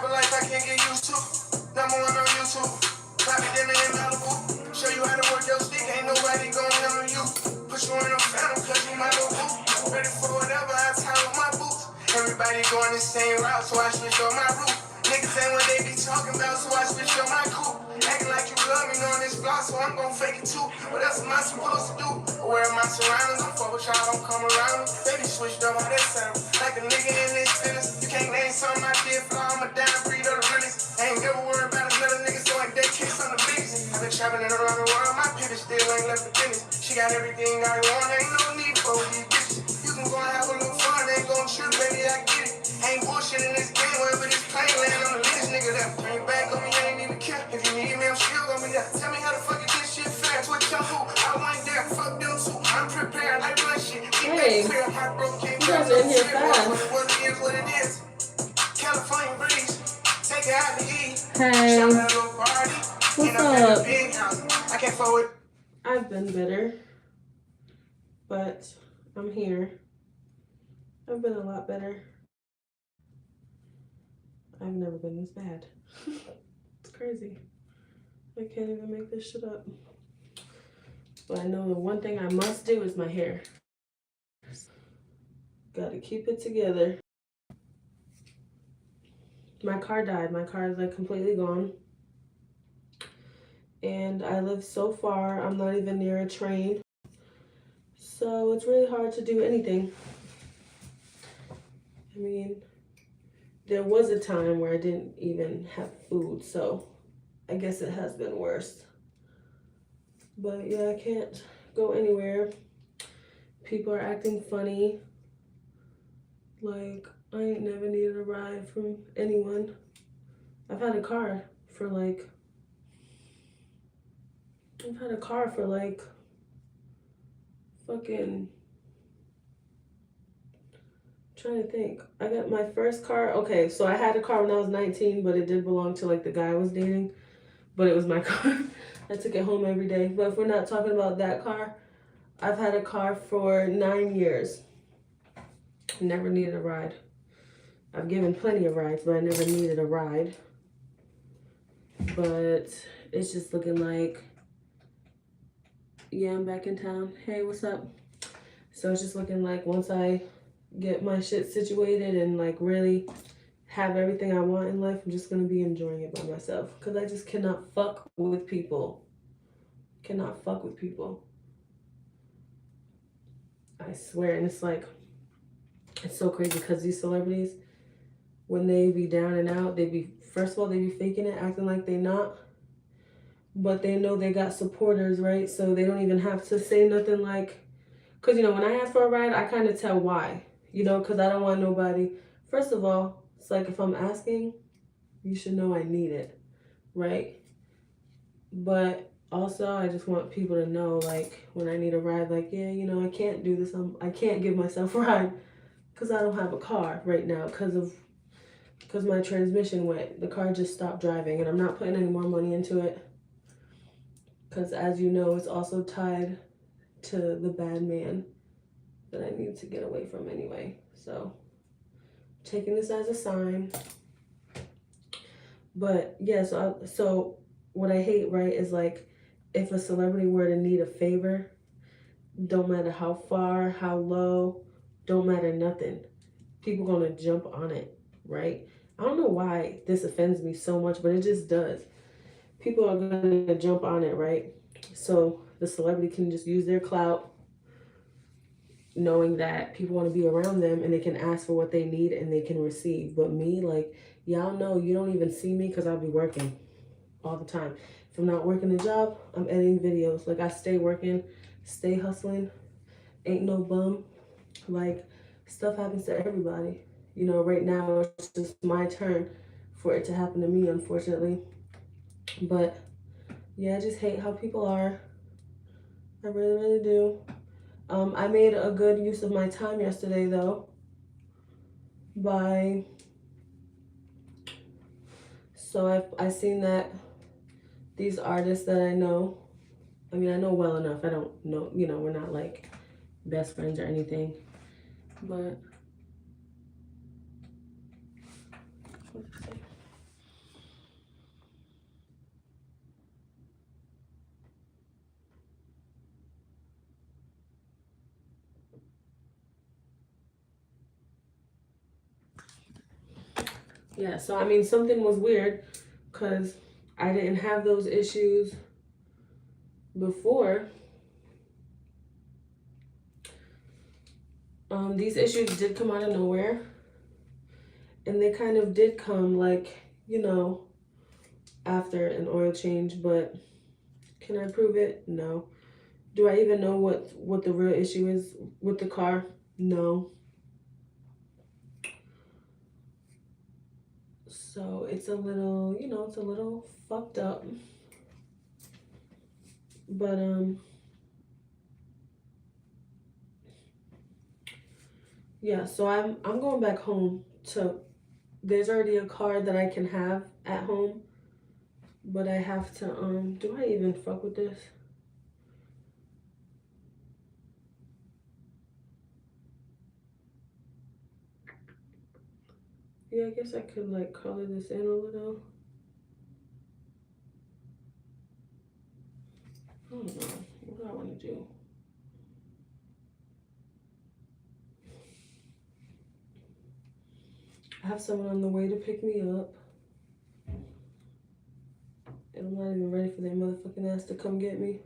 a life I can't get used to. Number one on YouTube. Bobby dinner in Malibu. Show you how to work your stick. Ain't nobody gon' handle you. Put you in a phantom cause you my little boo. Ready for whatever I tie with my boots. Everybody going the same route, so I switch on my route. Niggas ain't what they be talking about, so I switch on my coupe. Acting like you love me on this block, so I'm gon' fake it too. What else am I supposed to do? Where am I surroundings? I'm fuck with y'all, don't come around. Baby switched up how that sound. Like a nigga in this business. You can't name something I did flaw. I'm a down breed of the realest. I ain't never worried about another nigga, so like they kiss on the biggest. I've been traveling around the world, my pivot still ain't left the business. She got everything I want, ain't no need for these bitches. You can go and have a little fun, ain't gon' trip, baby, I get it. Ain't bullshit in this game, wherever this plane land, I'm the latest nigga that bring back on me, I ain't even care. If you need me, I'm still gonna be there. Tell me how the fuck you get shit fast, what your who? I want there, fuck them too. I'm prepared, I run shit. Hey, you guys are in here fast. What it is, what it is. California breeze, take it out to eat. Hey, what's up? I can't forward. I've been better, but I'm here. I've been a lot better. I've never been this bad. It's crazy. I can't even make this shit up. But I know the one thing I must do is my hair. Gotta keep it together. My car died. My car is like completely gone. And I live so far, I'm not even near a train. So it's really hard to do anything. I mean, there was a time where I didn't even have food, so I guess it has been worse. But yeah, I can't go anywhere. People are acting funny. Like, I ain't never needed a ride from anyone. I've had a car for like fucking, trying to think. I got my first car. Okay, so I had a car when I was 19, but it did belong to like the guy I was dating. But it was my car. I took it home every day. But if we're not talking about that car, I've had a car for 9 years. Never needed a ride. I've given plenty of rides, but I never needed a ride. But it's just looking like, yeah, I'm back in town. Hey, what's up? So it's just looking like once I get my shit situated and like really have everything I want in life, I'm just gonna be enjoying it by myself. Cause I just cannot fuck with people. Cannot fuck with people. I swear, and it's like, it's so crazy because these celebrities, when they be down and out, they be, first of all, they be faking it, acting like they not. But they know they got supporters, right? So they don't even have to say nothing like, because, you know, when I ask for a ride, I kind of tell why. You know, because I don't want nobody, first of all, it's like if I'm asking, you should know I need it, right? But also, I just want people to know, like, when I need a ride, like, yeah, you know, I can't do this. I can't give myself a ride because I don't have a car right now because my transmission went. The car just stopped driving, and I'm not putting any more money into it because, as you know, it's also tied to the bad man that I need to get away from anyway. So, taking this as a sign. But yeah, so what I hate, right, is like if a celebrity were to need a favor, don't matter how far, how low, don't matter nothing. People gonna jump on it, right? I don't know why this offends me so much, but it just does. People are gonna jump on it, right? So the celebrity can just use their clout, knowing that people want to be around them and they can ask for what they need and they can receive. But me, like, y'all know you don't even see me because I'll be working all the time. If I'm not working a job, I'm editing videos. Like, I stay working, stay hustling, ain't no bum. Like, stuff happens to everybody. You know, right now it's just my turn for it to happen to me, unfortunately. But yeah, I just hate how people are. I really, really do. I made a good use of my time yesterday, though, so I seen that these artists that I know, I mean, I know well enough. I don't know, you know, we're not like best friends or anything, but Yeah, so I mean, something was weird because I didn't have those issues before. These issues did come out of nowhere, and they kind of did come like, you know, after an oil change, but can I prove it? No. Do I even know what the real issue is with the car? No. So it's a little, you know, it's a little fucked up. But yeah, so I'm going back home to there's already a car that I can have at home, but I have to do I even fuck with this? Yeah, I guess I could like color this in a little. I don't know. What do I want to do? I have someone on the way to pick me up. And I'm not even ready for their motherfucking ass to come get me.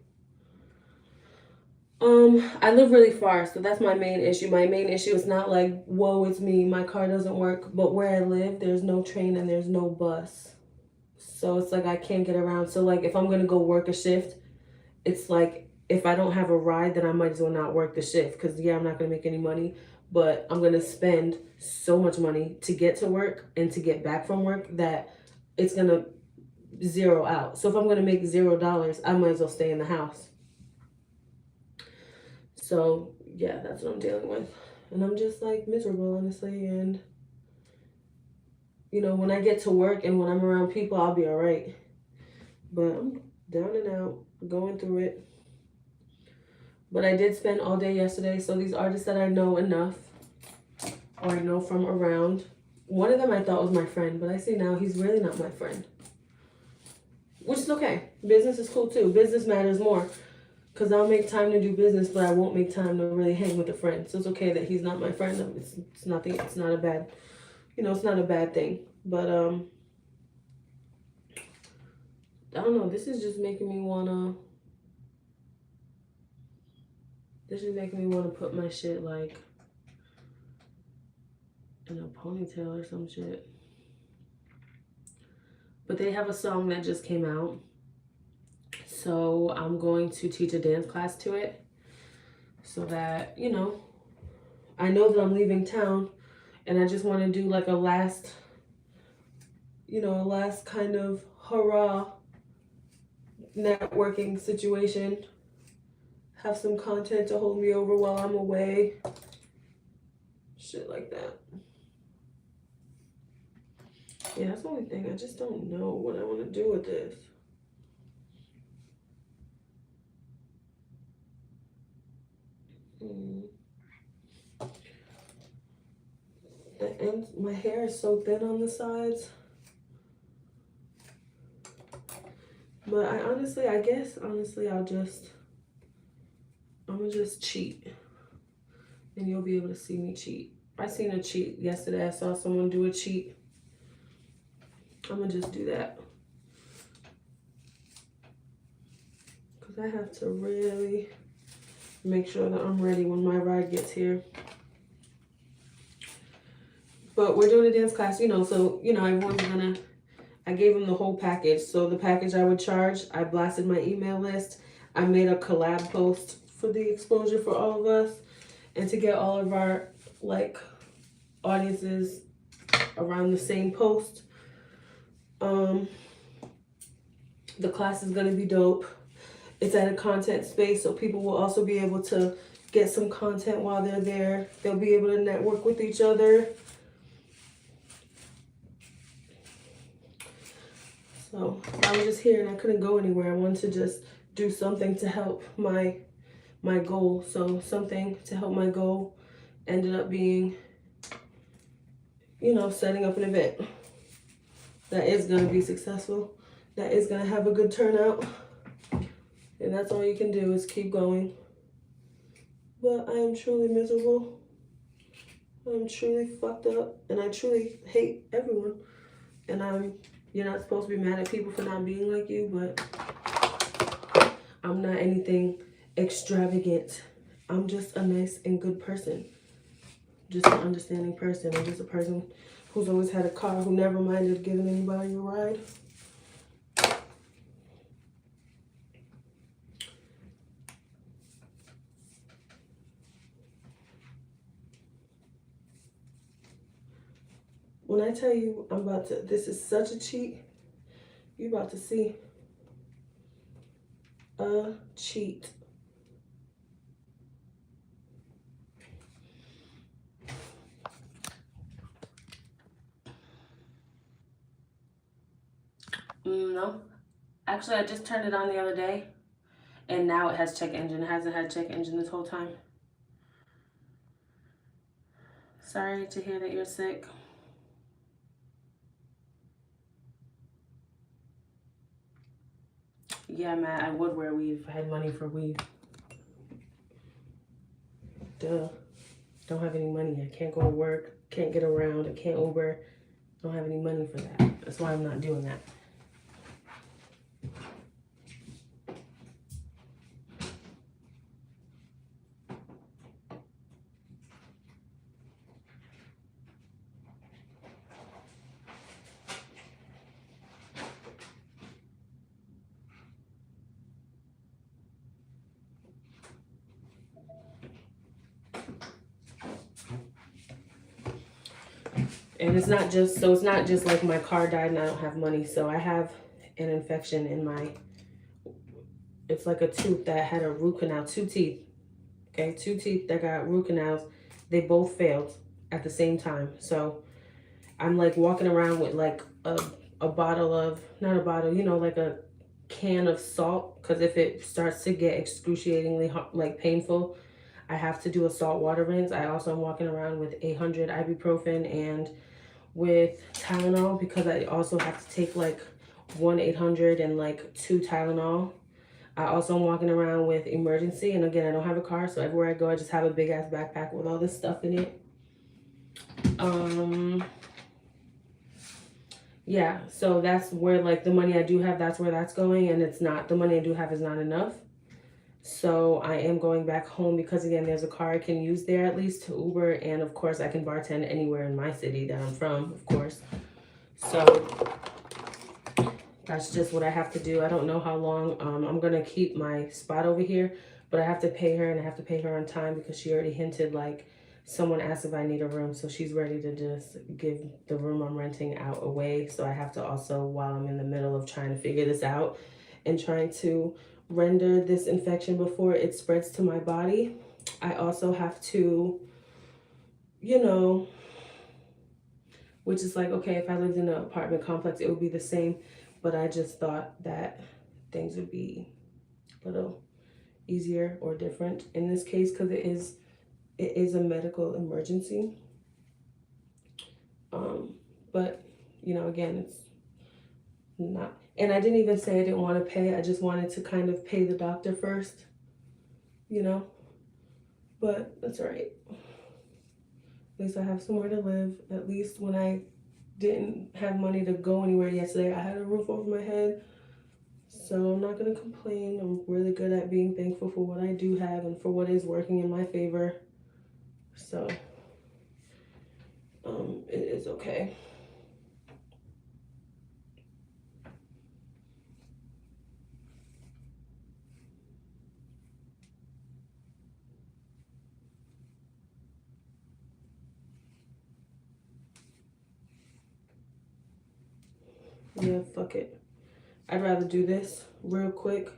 I live really far, so that's my main issue. My main issue is not like, whoa, it's me, my car doesn't work, but where I live, there's no train and there's no bus. So it's like I can't get around. So like if I'm gonna go work a shift, it's like if I don't have a ride, then I might as well not work the shift because yeah, I'm not gonna make any money, but I'm gonna spend so much money to get to work and to get back from work that it's gonna zero out. So if I'm gonna make $0, I might as well stay in the house. So yeah, that's what I'm dealing with. And I'm just like miserable, honestly. And you know, when I get to work and when I'm around people, I'll be all right. But I'm down and out, going through it. But I did spend all day yesterday. So these artists that I know enough or I know from around, one of them I thought was my friend, but I see now he's really not my friend. Which is okay. Business is cool too. Business matters more. Because I'll make time to do business, but I won't make time to really hang with a friend. So it's okay that he's not my friend. It's nothing. It's not a bad, you know, it's not a bad thing. But I don't know. This is just making me wanna. This is making me wanna put my shit like in a ponytail or some shit. But they have a song that just came out. So I'm going to teach a dance class to it so that, you know that I'm leaving town and I just want to do like a last kind of hurrah networking situation. Have some content to hold me over while I'm away. Shit like that. Yeah, that's the only thing. I just don't know what I want to do with this. The ends, my hair is so thin on the sides. But I'm gonna just cheat. And you'll be able to see me cheat. I seen a cheat yesterday. I saw someone do a cheat. I'm gonna just do that. Because I have to really make sure that I'm ready when my ride gets here. But we're doing a dance class, so, everyone's gonna, I gave them the whole package. So the package I would charge, I blasted my email list. I made a collab post for the exposure for all of us and to get all of our, audiences around the same post. The class is gonna be dope. It's at a content space, so people will also be able to get some content while they're there. They'll be able to network with each other. So I was just here and I couldn't go anywhere. I wanted to just do something to help my goal. So something to help my goal ended up being, setting up an event that is going to be successful, that is going to have a good turnout. And that's all you can do is keep going. But I am truly miserable. I'm truly fucked up. And I truly hate everyone. And you're not supposed to be mad at people for not being like you, but I'm not anything extravagant. I'm just a nice and good person. Just an understanding person. I'm just a person who's always had a car, who never minded giving anybody a ride. When I tell you this is such a cheat, you about to see a cheat. No. Actually, I just turned it on the other day, and now it has check engine. It hasn't had check engine this whole time. Sorry to hear that you're sick. Yeah, Matt, I would wear weave if I had money for weave. Duh. Don't have any money. I can't go to work. Can't get around. I can't Uber. Don't have any money for that. That's why I'm not doing that. And it's not just like my car died and I don't have money. So I have an infection in it's like a tooth that had a root canal, 2 teeth. Okay, 2 teeth that got root canals. They both failed at the same time. So I'm like walking around with like a bottle of, not a bottle, like a can of salt. Because if it starts to get excruciatingly like painful, I have to do a salt water rinse. I also am walking around with 800 ibuprofen and with Tylenol, because I also have to take like 1-800 and like 2 Tylenol. I also am walking around with emergency, and again, I don't have a car, so everywhere I go, I just have a big ass backpack with all this stuff in it. Yeah, so that's where like the money I do have, that's where that's going, and it's not, the money I do have is not enough. So I am going back home because again, there's a car I can use there at least to Uber, and of course I can bartend anywhere in my city that I'm from, of course. So that's just what I have to do. I don't know how long. I'm gonna keep my spot over here, but I have to pay her, and I have to pay her on time because she already hinted like someone asked if I need a room, so she's ready to just give the room I'm renting out away. So I have to also, while I'm in the middle of trying to figure this out and trying to render this infection before it spreads to my body, I also have to, which is like, okay, if I lived in an apartment complex, it would be the same, but I just thought that things would be a little easier or different in this case because it is a medical emergency. But again, it's not, and I didn't even say I didn't want to pay. I just wanted to kind of pay the doctor first, but that's all right. At least I have somewhere to live. At least when I didn't have money to go anywhere yesterday, I had a roof over my head. So I'm not going to complain. I'm really good at being thankful for what I do have and for what is working in my favor. So it is okay. Yeah, fuck it. I'd rather do this real quick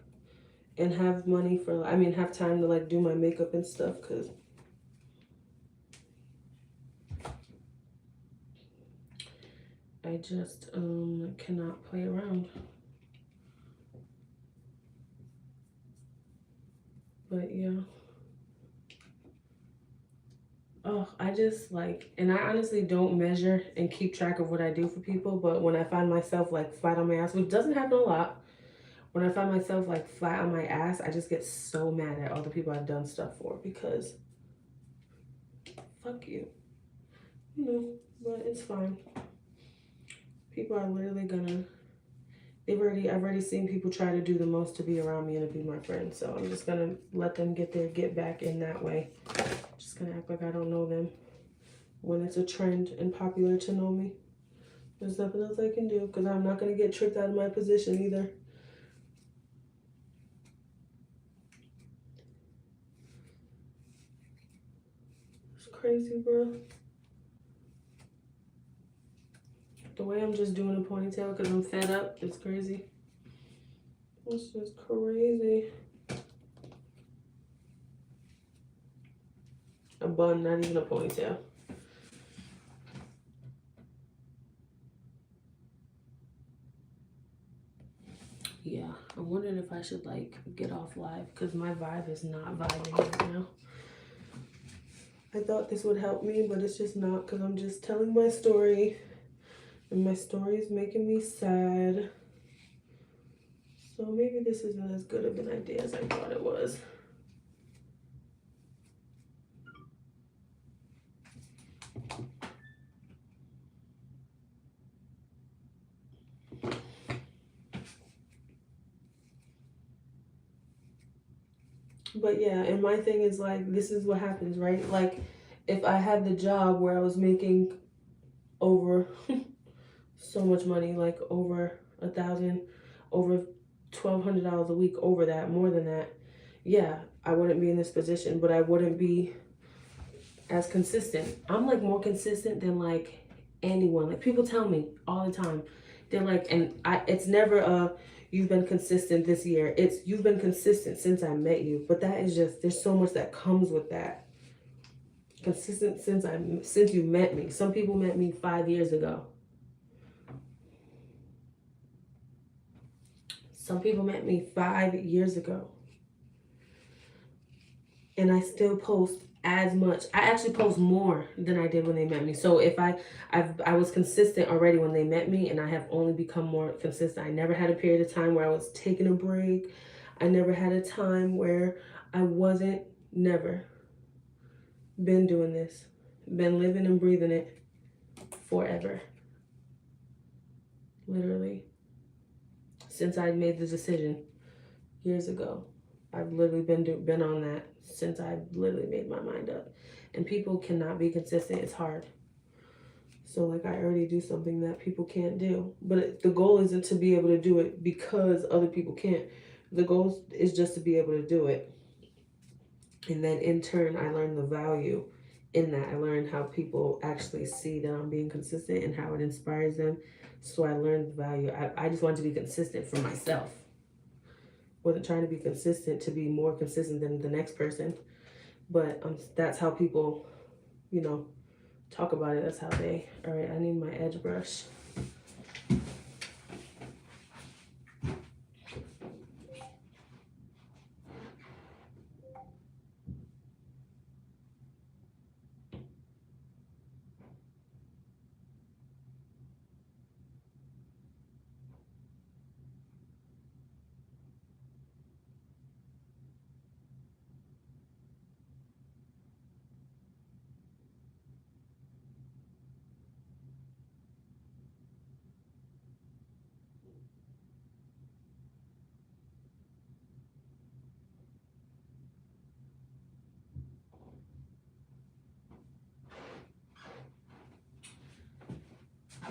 and have money for, have time to like do my makeup and stuff, because I just cannot play around. But yeah. Oh, I just like, and I honestly don't measure and keep track of what I do for people, but when I find myself like flat on my ass, which doesn't happen a lot, when I find myself like flat on my ass, I just get so mad at all the people I've done stuff for, because fuck you. But it's fine. People are literally gonna, I've already seen people try to do the most to be around me and to be my friend. So I'm just gonna let them get their get back in that way. Just gonna act like I don't know them when it's a trend and popular to know me. There's nothing else I can do because I'm not gonna get tricked out of my position either. It's crazy, bro. The way I'm just doing a ponytail because I'm fed up, it's crazy. It's just crazy. A bun, not even a ponytail. Yeah, I'm wondering if I should like get off live because my vibe is not vibing right now. I thought this would help me, but it's just not because I'm just telling my story. And my story is making me sad. So maybe this isn't as good of an idea as I thought it was. But yeah, and my thing is like, this is what happens, right? Like, if I had the job where I was making over so much money, like over $1,000, over $1,200 a week, over that, more than that, yeah, I wouldn't be in this position, but I wouldn't be as consistent. I'm like more consistent than like anyone. Like people tell me all the time, they're like, and it's never you've been consistent this year. It's you've been consistent since I met you. But that is just, there's so much that comes with that. Consistent since you met me. Some people met me 5 years ago. Some people met me 5 years ago. And I still post as much. I actually post more than I did when they met me. So if I was consistent already when they met me, and I have only become more consistent. I never had a period of time where I was taking a break. I never had a time where I wasn't. Never. Been doing this. Been living and breathing it forever. Literally. Since I made the decision years ago. I've literally been on that since I literally made my mind up. And people cannot be consistent. It's hard. So like I already do something that people can't do. But the goal isn't to be able to do it because other people can't. The goal is just to be able to do it. And then in turn, I learned the value in that. I learned how people actually see that I'm being consistent and how it inspires them. So I learned the value. I just wanted to be consistent for myself. Wasn't trying to be consistent to be more consistent than the next person. But that's how people, talk about it. That's how they, all right, I need my edge brush.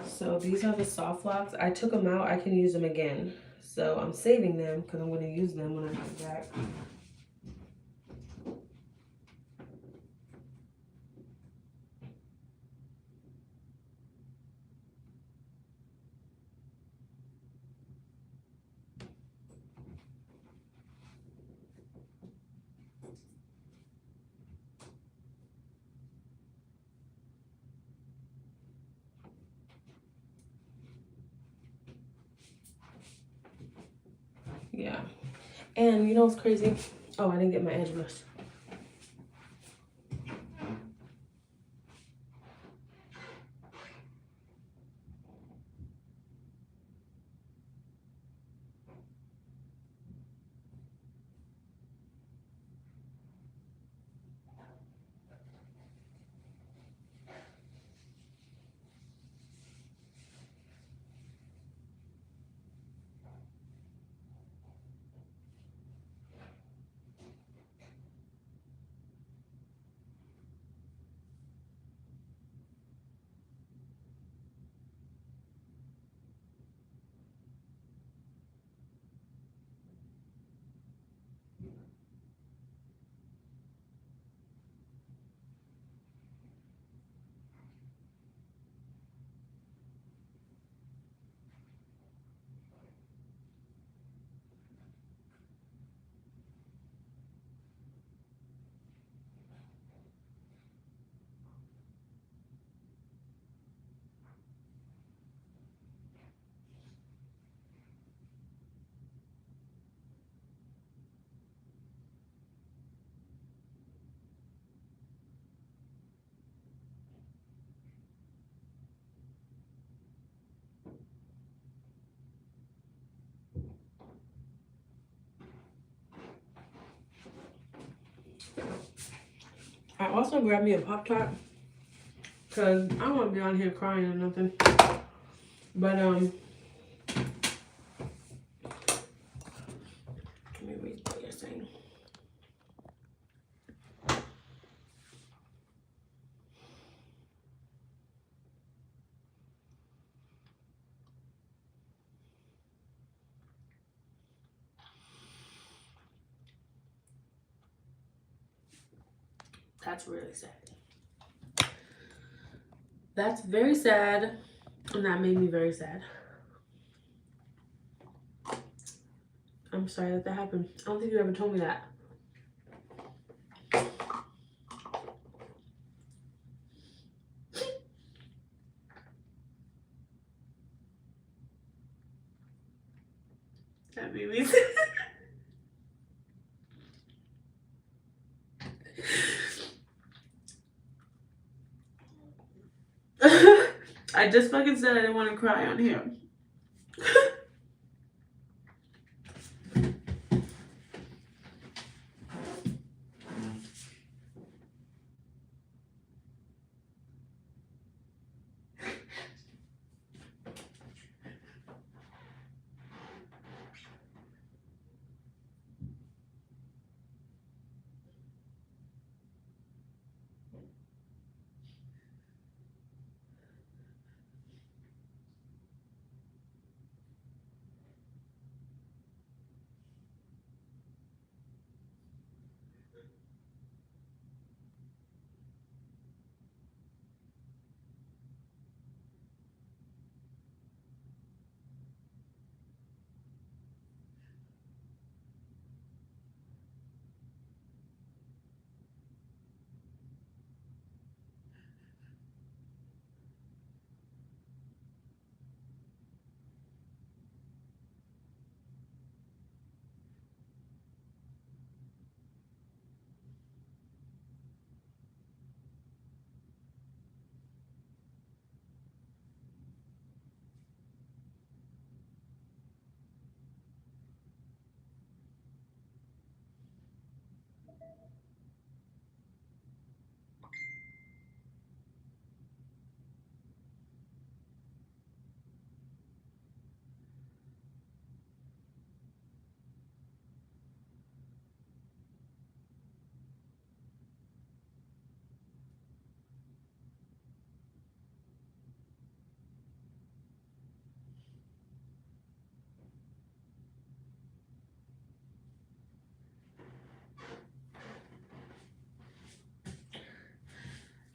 So these are the soft locks. I took them out. I can use them again. So I'm saving them because I'm going to use them when I come back. Yeah. And you know what's crazy? Oh, I didn't get my edge brush. I also grabbed me a Pop-Tart because I don't want to be on here crying or nothing. But, let me read what you're saying. That's really sad. That's very sad, and that made me very sad. I'm sorry that happened. I don't think you ever told me that. That made me sad. I just fucking said I didn't want to cry on here.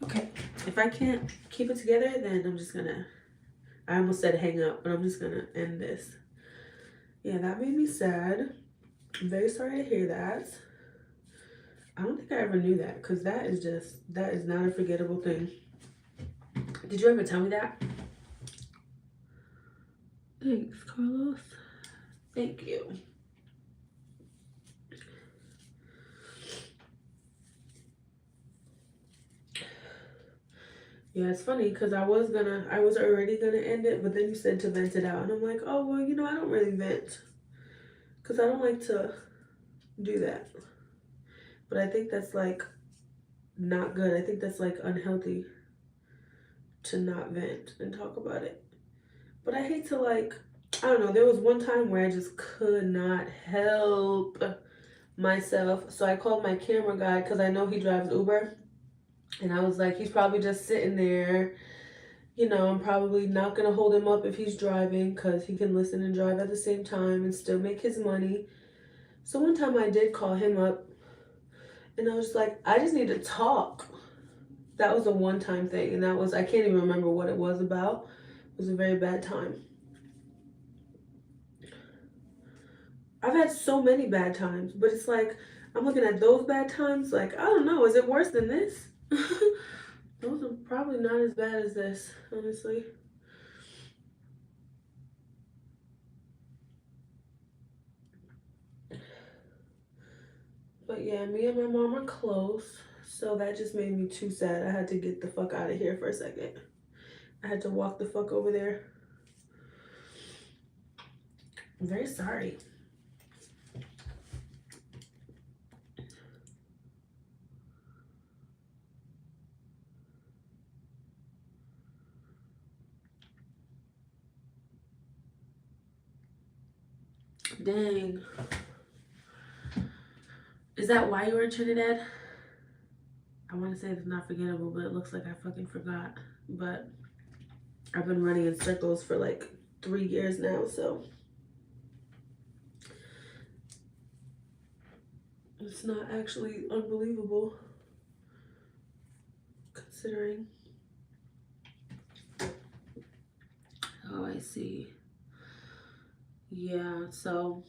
Okay, if I can't keep it together, then I'm just gonna, I almost said hang up, but I'm just gonna end this. Yeah, that made me sad. I'm very sorry to hear that. I don't think I ever knew that, because that is not a forgettable thing. Did you ever tell me that? Thanks, Carlos. Thank you. Yeah, it's funny because I was already gonna end it, but then you said to vent it out, and I'm like, oh well, I don't really vent because I don't like to do that. But I think that's like not good. I think that's like unhealthy to not vent and talk about it. But I hate to I don't know. There was one time where I just could not help myself, so I called my camera guy because I know he drives Uber, and I was like, he's probably just sitting there. I'm probably not going to hold him up if he's driving because he can listen and drive at the same time and still make his money. So one time I did call him up and I was like, I just need to talk. That was a one-time thing, and I can't even remember what it was about. It was a very bad time. I've had so many bad times, but it's like, I'm looking at those bad times like, I don't know, is it worse than this? Those are probably not as bad as this, honestly. But yeah, me and my mom are close, so that just made me too sad. I had to get the fuck out of here for a second. I had to walk the fuck over there. I'm very sorry. Dang. Is that why you were in Trinidad? I want to say it's not forgettable, but it looks like I fucking forgot. But I've been running in circles for like 3 years now, so it's not actually unbelievable considering. Oh, I see. Yeah, so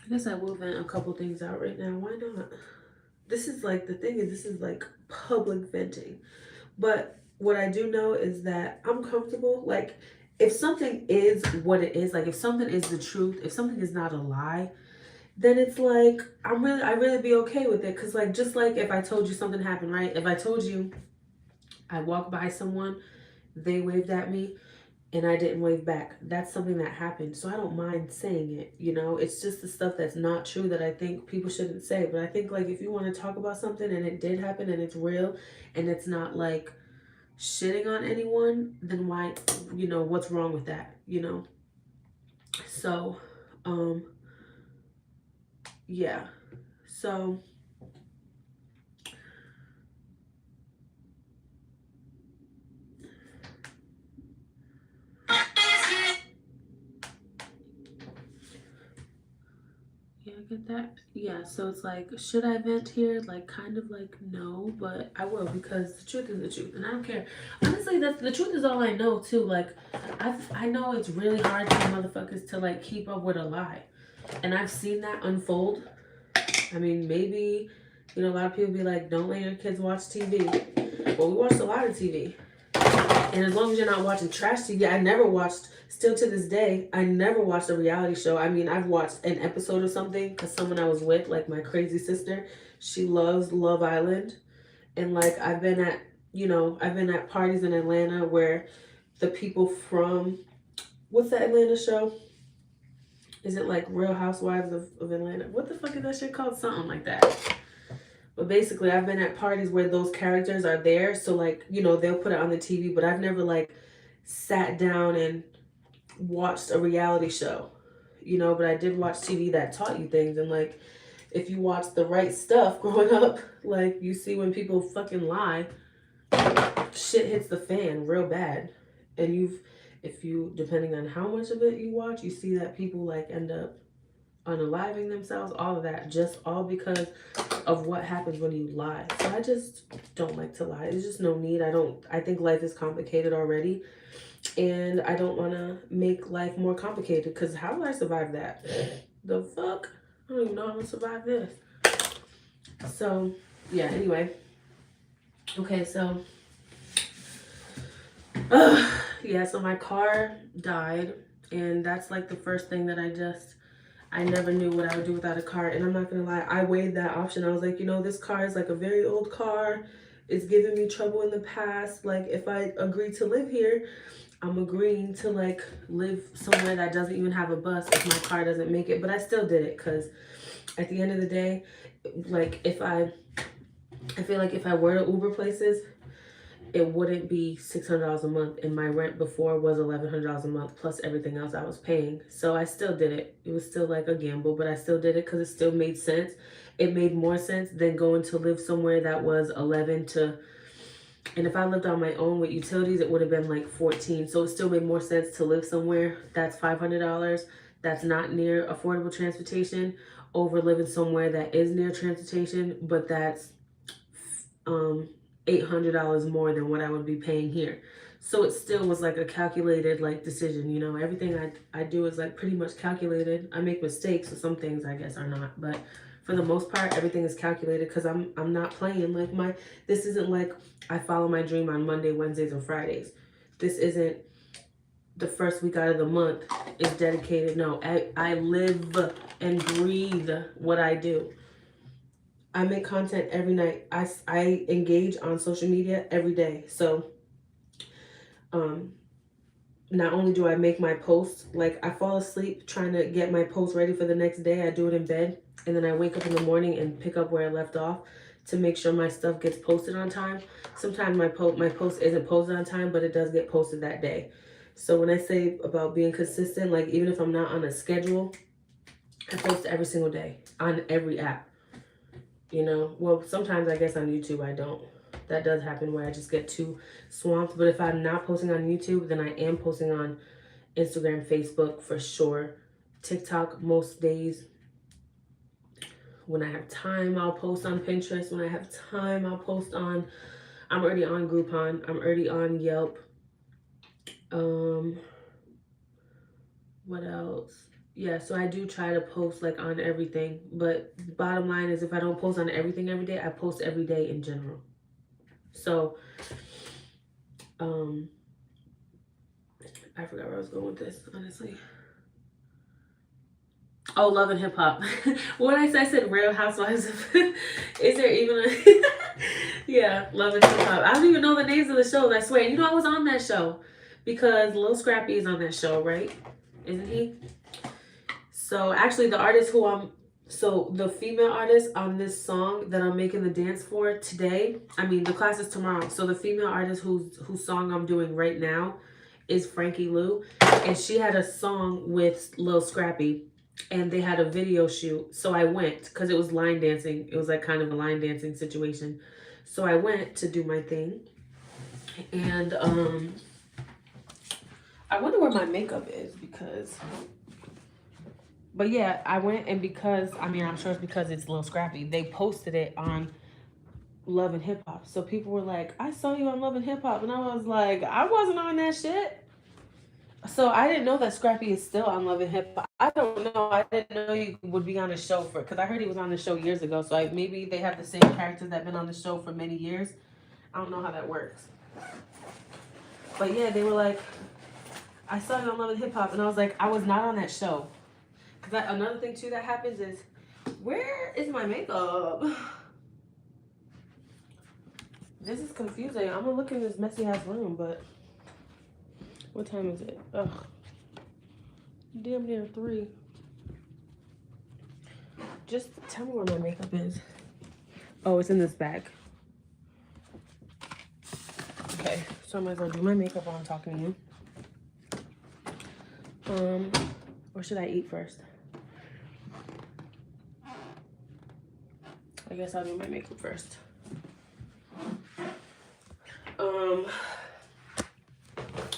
I guess I will vent a couple things out right now. Why not? This is like, the thing is, this is like public venting. But what I do know is that I'm comfortable. Like, if something is what it is, like if something is the truth, if something is not a lie, then it's like I really be okay with it. Cause like, just like if I told you something happened, right? If I told you I walked by someone, they waved at me, and I didn't wave back. That's something that happened. So I don't mind saying it, you know? It's just the stuff that's not true that I think people shouldn't say. But I think like if you want to talk about something and it did happen and it's real and it's not like shitting on anyone, then why, you know, what's wrong with that, you know? So, yeah. So yeah, I get that. Yeah, so it's like, should I vent here? Like, kind of like, no, but I will, because the truth is the truth, and I don't care. Honestly, the truth is all I know too. Like, I know it's really hard for motherfuckers to like keep up with a lie, and I've seen that unfold. I mean, maybe, you know, a lot of people be like, don't let your kids watch TV. Well, we watched a lot of TV. And as long as you're not watching trash TV, I never watched, still to this day, I never watched a reality show. I mean, I've watched an episode of something because someone I was with, like my crazy sister, she loves Love Island. And like, I've been at, you know, I've been at parties in Atlanta where the people from, what's that Atlanta show? Is it like Real Housewives of Atlanta? What the fuck is that shit called? Something like that. But basically, I've been at parties where those characters are there. So, like, you know, they'll put it on the TV, but I've never, like, sat down and watched a reality show, you know, but I did watch TV that taught you things. And, like, if you watch the right stuff growing up, like, you see when people fucking lie, shit hits the fan real bad. And if you, depending on how much of it you watch, you see that people, like, end up unaliving themselves, all of that, just all because of what happens when you lie. So I just don't like to lie. There's just no need. I think life is complicated already, and I don't want to make life more complicated, because how will I survive that? The fuck? I don't even know how I'm gonna survive this. So yeah, anyway. Okay, so yeah, so my car died, and that's like the first thing that I never knew what I would do without a car. And I'm not gonna lie, I weighed that option. I was like, you know, this car is like a very old car. It's given me trouble in the past. Like, if I agree to live here, I'm agreeing to like live somewhere that doesn't even have a bus if my car doesn't make it. But I still did it, because at the end of the day, like, I feel like if I were to Uber places, it wouldn't be $600 a month, and my rent before was $1,100 a month plus everything else I was paying. So I still did it. It was still like a gamble, but I still did it because it still made sense. It made more sense than going to live somewhere that was 11 to, and if I lived on my own with utilities, it would have been like 14. So it still made more sense to live somewhere that's $500, that's not near affordable transportation, over living somewhere that is near transportation, but that's $800 more than what I would be paying here. So it still was like a calculated like decision, you know. Everything I do is like pretty much calculated. I make mistakes, so some things I guess are not, but for the most part, everything is calculated, because I'm not playing. Like, this isn't like I follow my dream on Monday, Wednesdays, or Fridays. This isn't the first week out of the month is dedicated. No, I live and breathe what I do. I make content every night. I engage on social media every day. So not only do I make my posts, like I fall asleep trying to get my post ready for the next day. I do it in bed, and then I wake up in the morning and pick up where I left off to make sure my stuff gets posted on time. Sometimes my post isn't posted on time, but it does get posted that day. So when I say about being consistent, like even if I'm not on a schedule, I post every single day on every app. You know, well, sometimes I guess on YouTube I don't. That does happen where I just get too swamped. But if I'm not posting on YouTube, then I am posting on Instagram, Facebook for sure. TikTok most days. When I have time, I'll post on Pinterest. When I have time, I'll post on. I'm already on Groupon. I'm already on Yelp. Um, what else? Yeah, so I do try to post like on everything. But the bottom line is, if I don't post on everything every day, I post every day in general. So, I forgot where I was going with this, honestly. Oh, Love and Hip Hop. What did I say? I said Real Housewives of. Is there even a. Yeah, Love and Hip Hop. I don't even know the names of the shows, I swear. You know, I was on that show because Lil Scrappy is on that show, right? Isn't he? So, actually, the artist who I'm. So, the female artist on this song that I'm making the dance for today, I mean, the class is tomorrow. So, the female artist whose song I'm doing right now is Frankie Lou. And she had a song with Lil Scrappy. And they had a video shoot. So I went because it was line dancing. It was like kind of a line dancing situation. So I went to do my thing. And I wonder where my makeup is because. But yeah, I went and because, I mean, I'm sure it's because it's Lil Scrappy. They posted it on Love and Hip Hop. So people were like, I saw you on Love and Hip Hop. And I was like, I wasn't on that shit. So I didn't know that Scrappy is still on Love and Hip Hop. I don't know. I didn't know he would be on a show for, because I heard he was on the show years ago. So maybe they have the same characters that have been on the show for many years. I don't know how that works. But yeah, they were like, I saw you on Love and Hip Hop, and I was like, I was not on that show. Because another thing too that happens is, where is my makeup? This is confusing. I'm gonna look in this messy ass room, but what time is it? Ugh. Damn near 3. Just tell me where my makeup is. Oh, it's in this bag. Okay, so I might as well do my makeup while I'm talking to you. Or should I eat first? I guess I'll do my makeup first.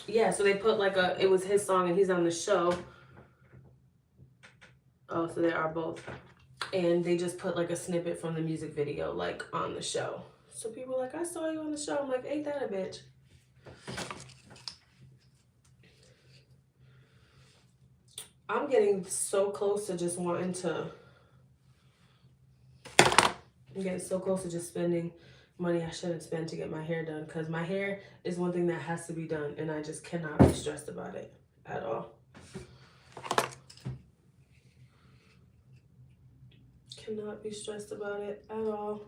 Yeah, so they put like it was his song and he's on the show. Oh, so they are both. And they just put like a snippet from the music video like on the show. So people were like, I saw you on the show. I'm like, ain't that a bitch? I'm getting so close to just wanting to. I'm getting so close to just spending money I shouldn't spend to get my hair done. Because my hair is one thing that has to be done. And I just cannot be stressed about it at all. Cannot be stressed about it at all.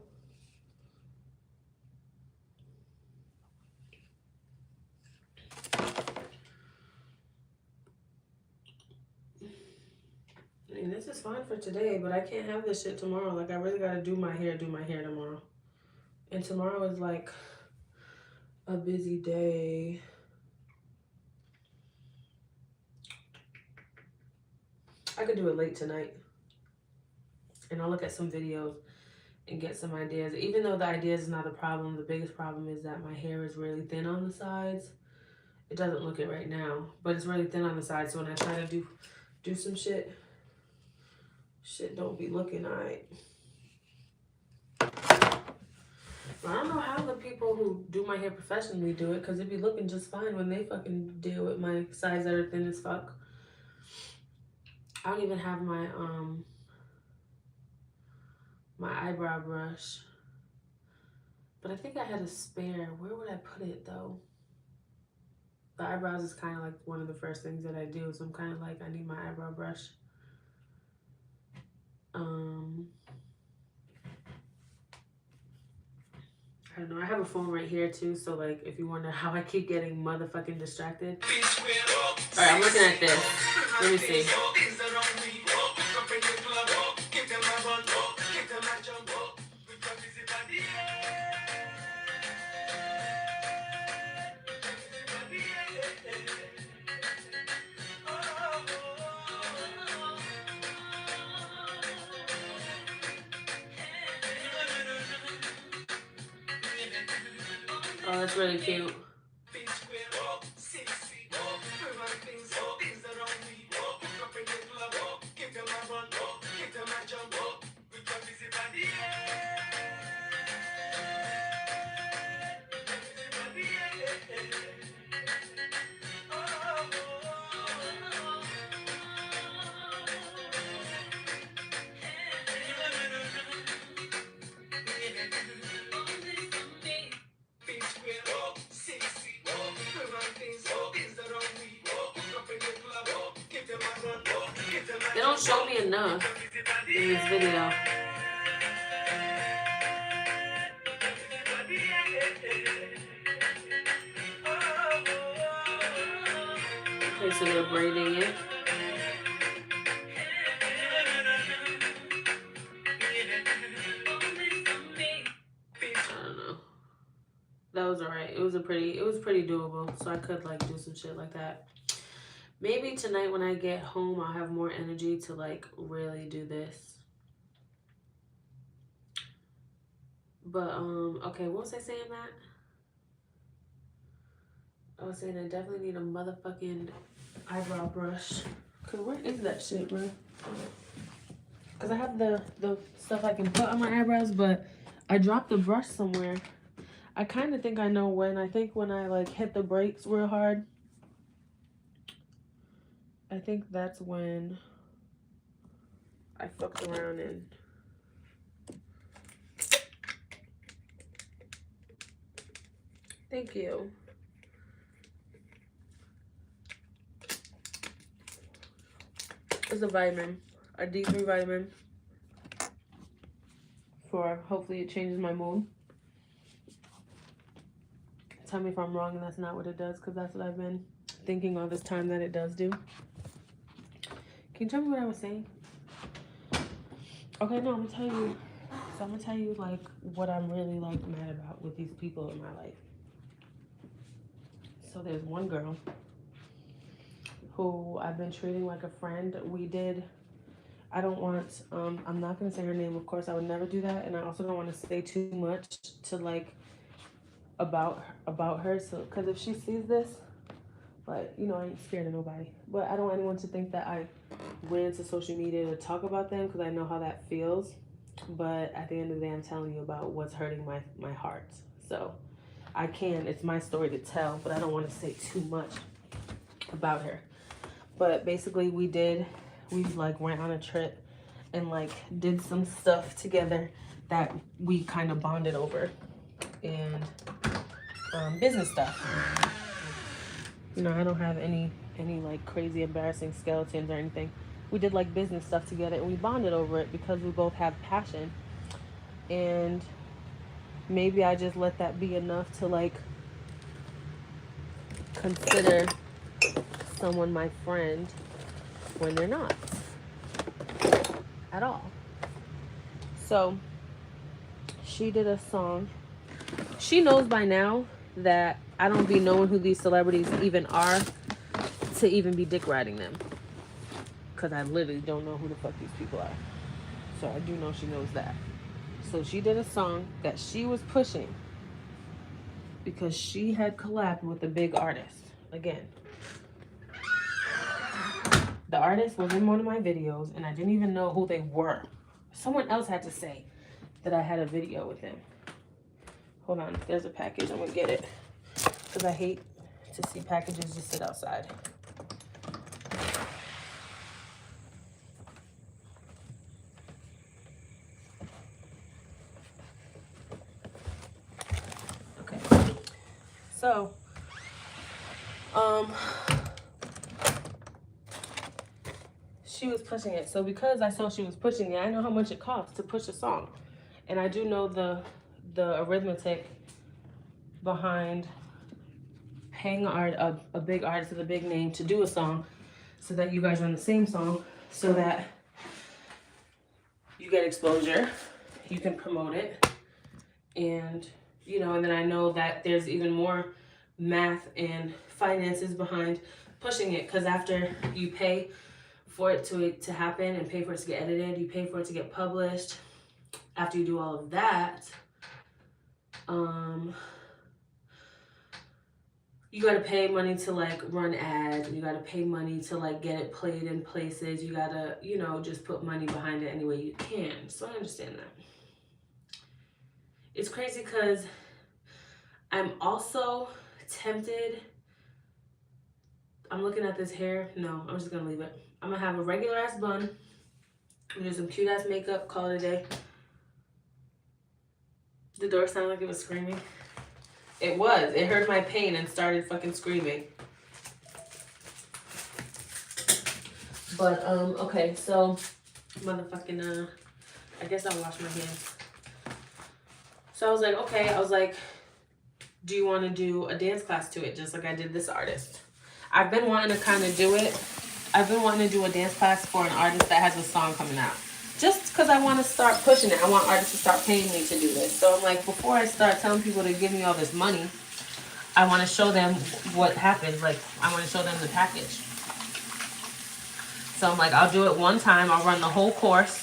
I mean, this is fine for today, but I can't have this shit tomorrow. Like, I really gotta do my hair tomorrow. And tomorrow is like a busy day. I could do it late tonight. And I'll look at some videos and get some ideas. Even though the ideas is not a problem, the biggest problem is that my hair is really thin on the sides. It doesn't look it right now, but it's really thin on the sides. So when I try to do some shit don't be looking alright. I don't know how the people who do my hair professionally do it, because it be looking just fine when they fucking deal with my sides that are thin as fuck. I don't even have my my eyebrow brush. But I think I had a spare. Where would I put it though? The eyebrows is kind of like one of the first things that I do. So I'm kind of like, I need my eyebrow brush. I don't know. I have a phone right here too. So like, if you wonder how I keep getting motherfucking distracted. Alright, I'm looking at this. Let me see. Oh, that's really cute. They don't show me enough in this video. Okay, so they're braiding it. I don't know. That was alright. It was pretty doable. So I could like do some shit like that. Maybe tonight when I get home, I'll have more energy to like really do this. But okay, what was I saying, Matt? I was saying I definitely need a motherfucking eyebrow brush. Cause where is that shit, bro? Cause I have the stuff I can put on my eyebrows, but I dropped the brush somewhere. I kind of think I know when. I think when I like hit the brakes real hard. I think that's when I fucked around and thank you. It's a vitamin, a D3 vitamin for hopefully it changes my mood. Tell me if I'm wrong and that's not what it does, because that's what I've been thinking all this time that it does do. Can you tell me what I was saying? Okay, no, I'm gonna tell you. So I'm gonna tell you like what I'm really like mad about with these people in my life. So there's one girl who I've been treating like a friend. I don't want, I'm not gonna say her name, of course, I would never do that. And I also don't want to say too much to like, about her. So, cause if she sees this, like, you know, I ain't scared of nobody. But I don't want anyone to think that I went into social media to talk about them, because I know how that feels. But at the end of the day, I'm telling you about what's hurting my heart. So it's my story to tell, but I don't want to say too much about her. But basically we like went on a trip and like did some stuff together that we kind of bonded over, and business stuff. You know, I don't have any like crazy embarrassing skeletons or anything. We did like business stuff together and we bonded over it because we both have passion. And maybe I just let that be enough to like consider someone my friend when they're not at all. So she did a song. She knows by now that I don't be knowing who these celebrities even are to even be dick riding them, because I literally don't know who the fuck these people are. So I do know she knows that. So she did a song that she was pushing because she had collabed with a big artist. Again, the artist was in one of my videos and I didn't even know who they were. Someone else had to say that I had a video with him. Hold on, there's a package, I'm gonna get it, because I hate to see packages just sit outside. Okay, so she was pushing it. So because I saw she was pushing it, I know how much it costs to push a song, and I do know the arithmetic behind paying a big artist with a big name to do a song, so that you guys are on the same song, so that you get exposure, you can promote it, and you know, and then I know that there's even more math and finances behind pushing it, because after you pay for it to happen and pay for it to get edited, you pay for it to get published. After you do all of that, you gotta pay money to like run ads, you gotta pay money to like get it played in places, you gotta, you know, just put money behind it any way you can. So I understand that. It's crazy because I'm also tempted. I'm looking at this hair. No, I'm just gonna leave it. I'm gonna have a regular ass bun, do some cute ass makeup, call it a day. The door sounded like it was screaming. It was. It heard my pain and started fucking screaming. But, okay, so, motherfucking, I guess I'll wash my hands. So I was like, okay, do you want to do a dance class to it, just like I did this artist? I've been wanting to kind of do it. I've been wanting to do a dance class for an artist that has a song coming out. Just because I want to start pushing it. I want artists to start paying me to do this. So I'm like, before I start telling people to give me all this money, I want to show them what happens. Like, I want to show them the package. So I'm like, I'll do it one time. I'll run the whole course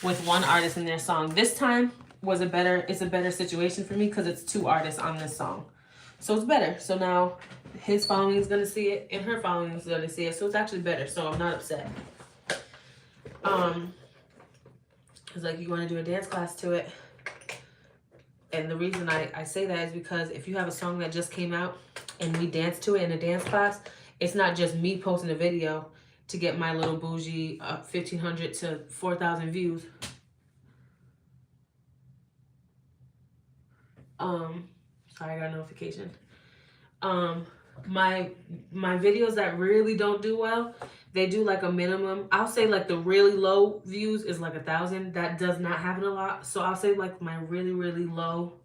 with one artist and their song. This time it's a better situation for me because it's 2 artists on this song. So it's better. So now his following is going to see it and her following is going to see it. So it's actually better. So I'm not upset. It's like, you want to do a dance class to it. And the reason I say that is because if you have a song that just came out and we dance to it in a dance class, it's not just me posting a video to get my little bougie 1,500 to 4,000 views. Sorry, I got a notification. My videos that really don't do well, they do like a minimum. I'll say like the really low views is like 1,000. That does not happen a lot. So I'll say like my really, really low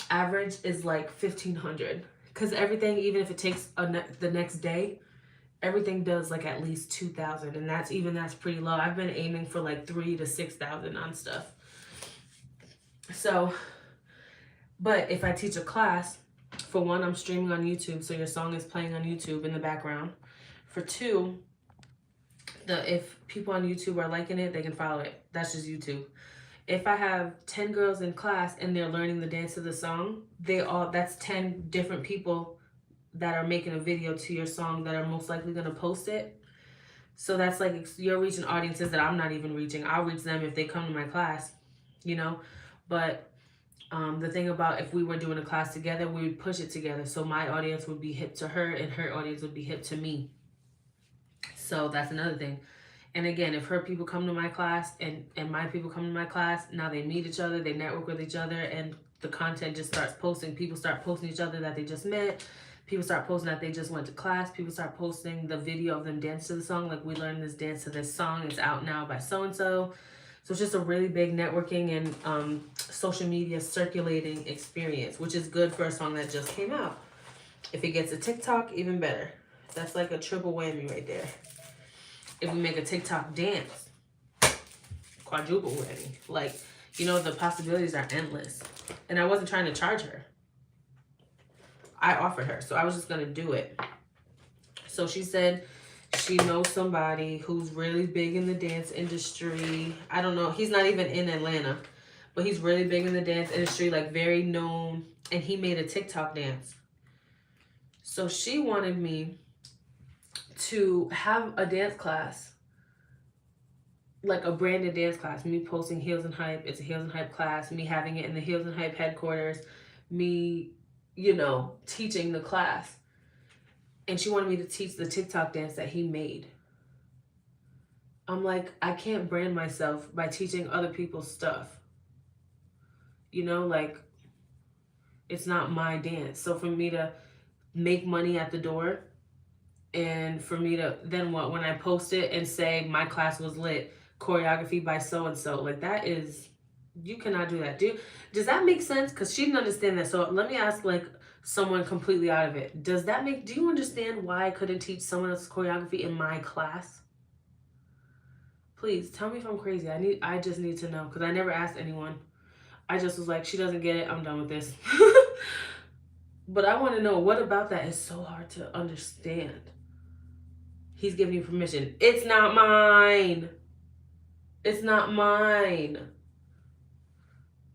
average is like 1,500. Because everything, even if it takes the next day, everything does like at least 2,000. And that's pretty low. I've been aiming for like 3,000 to 6,000 on stuff. So, but if I teach a class, for one, I'm streaming on YouTube, so your song is playing on YouTube in the background. For 2, if people on YouTube are liking it, they can follow it. That's just YouTube. If I have 10 girls in class and they're learning the dance of the song, that's 10 different people that are making a video to your song that are most likely going to post it. So that's like, you're reaching audiences that I'm not even reaching. I'll reach them if they come to my class, you know. But the thing about if we were doing a class together, we would push it together. So my audience would be hip to her and her audience would be hip to me. So that's another thing. And again, if her people come to my class and my people come to my class, now they meet each other, they network with each other, and the content just starts posting. People start posting each other that they just met. People start posting that they just went to class. People start posting the video of them dance to the song. Like, we learned this dance to this song. It's out now by so-and-so. So it's just a really big networking and social media circulating experience, which is good for a song that just came out. If it gets a TikTok, even better. That's like a triple whammy right there. If we make a TikTok dance, quadruple whammy. Like, you know, the possibilities are endless. And I wasn't trying to charge her. I offered her, so I was just going to do it. So she said she knows somebody who's really big in the dance industry. I don't know. He's not even in Atlanta, but he's really big in the dance industry, like very known. And he made a TikTok dance. So she wanted me to have a dance class, like a branded dance class. Me posting Heels and Hype. It's a Heels and Hype class. Me having it in the Heels and Hype headquarters. Me, you know, teaching the class. And she wanted me to teach the TikTok dance that he made. I'm like, I can't brand myself by teaching other people's stuff. You know, like, it's not my dance. So for me to make money at the door, and for me to then what, when I post it and say my class was lit, choreography by so-and-so, like, that is, you cannot do that. Does that make sense? Because she didn't understand that. So let me ask, like, someone completely out of it. Do you understand why I couldn't teach someone else's choreography in my class? Please tell me if I'm crazy. I just need to know, because I never asked anyone. I just was like, she doesn't get it, I'm done with this. But I want to know, what about that is so hard to understand? He's giving you permission. It's not mine. It's not mine.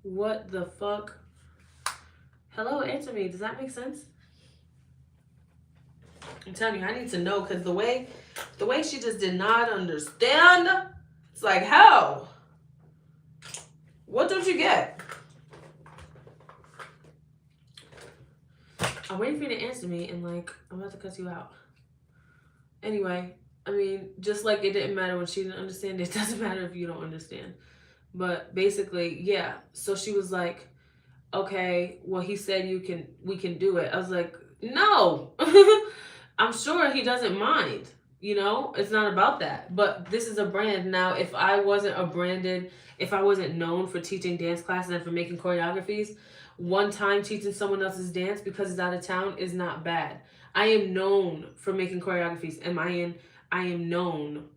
What the fuck? Hello, answer me. Does that make sense? I'm telling you, I need to know, because the way she just did not understand. It's like, how? What don't you get? I'm waiting for you to answer me, and like, I'm about to cuss you out. Anyway, I mean, just like it didn't matter when she didn't understand, it doesn't matter if you don't understand. But basically, yeah. So she was like, okay, well, he said we can do it. I was like, no. I'm sure he doesn't mind. It's not about that. But this is a brand. Now, if I wasn't known for teaching dance classes and for making choreographies, one time teaching someone else's dance because it's out of town is not bad. I am known for making choreographies, and I am known